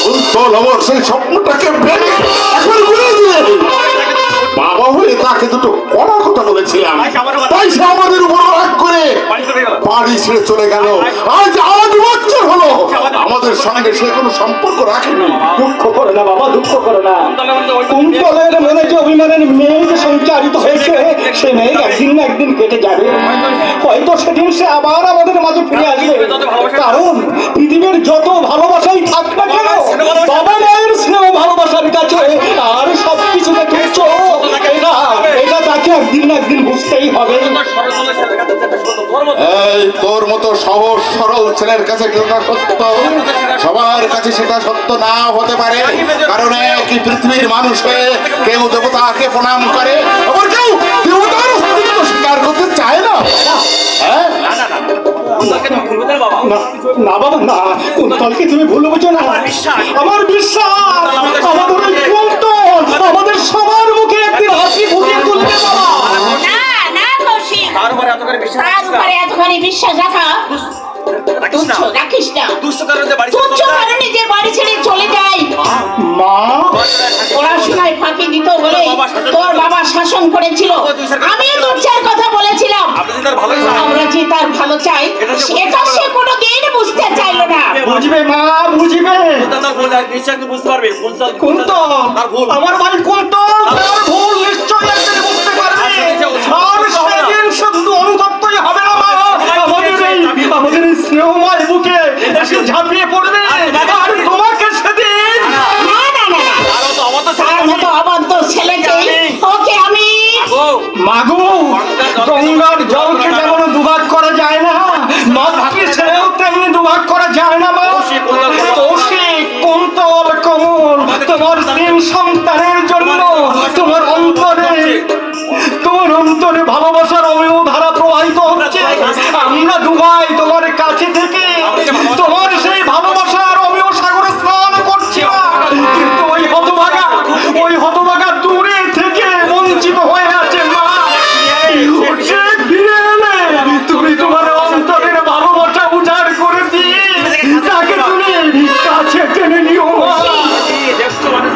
কুন্তল আমার সেই স্বপ্নটাকে ভেঙে এখন ঘুরে দিলে। বাবা হয়ে তাকে দুটো কড়া কথা বলেছিলাম, তাই সে আমাদের উপর রাগ করে বাড়ি ছেড়ে চলে গেল। আজ 8 বছর হলো আমাদের সঙ্গে সে কোনো সম্পর্ক রাখেনি। দুঃখ করে না বাবা, দুঃখ করে না। কুন্তলের মনে যে অভিমানের মেঘ সঞ্চারিত হয়েছে, সে মেঘ একদিন না একদিন কেটে যাবে। হয়তো সেদিন সে আবার আমাদের মাঝে ফিরে আসবে। কারণ পৃথিবীর যত ভালোবাসাই থাক না কেন, বাবা মায়ের স্নেহ ভালোবাসার কাছে আর সবকিছুকে তুচ্ছ, এটা তাকে একদিন না একদিন বুঝতেই হবে। এই তোর মতো সহজ সরল ছেলের কাছে যেটা সত্য, সবার কাছে সেটা সত্য না হতে পারে। কারণ একই পৃথিবীর মানুষ হয়ে কেউ দেবতাকে প্রণাম করে, আবার কেউ দেবতার অস্তিত্ব স্বীকার করতে চায় না। হ্যাঁ, না বাবা না, কুন্তলকে তুমি ভুল বুঝো না। আমার বিশ্বাস আমাদের ওই কুন্তল আমাদের সবার মুখে একদিন হাসি ফুটিয়ে তুলবে বাবা। তার উপরে এতখানি বিশ্বাস রাখা রাখিস না। তুচ্ছ কারণে যে বাড়ি ছেড়ে চলে যায়, মা পড়াশোনায় ফাঁকি দিত বলে তোর বাবা শাসন করেছিল। আমিও তোর চার কথা বলেছিলাম, আমরা যে তার ভালো চাই সেটা সে কোনোদিন বুঝতে চাইলো না। বুঝবে মা, বুঝবে। কুন্তল আমার ভাই কুন্তল তার ভুল নিশ্চয়ই একদিন বুঝতে পারবে। আর সেদিন শুধু অনুতপ্তই হবে না মা, আমাদের এই স্নেহময় বুকে এসে ঝাঁপিয়ে পড়বে। আর তোমাকে সেদিন তার মতো অবাধ্য ছেলেকে ওকে আমি মাগো, গঙ্গার জলকে যেমন দুভাগ করা যায় না, মাতৃ ছেলেও তেমনি দুভাগ করা যায় না মা। কৌশিক, কুন্তল, কমল, তোমার 3 সন্তানের জন্য তোমার অন্তরে ভালোবাসার অমেয় ধারা প্রবাহিত হচ্ছে। আমরা দুভাই তোমার কাছে থেকে তোমার সেই ভালোবাসার অমেয় সাগরে স্নান করছি। কিন্তু ওই হতভাগা দূরে থেকে বঞ্চিত হয়ে আছে মা। সে ফিরে এলে তুমি তোমার অন্তরের ভালোবাসা উজাড় করে দিয়ে তাকে তুমি কাছে টেনে নিও মা। দেখছো মানুষ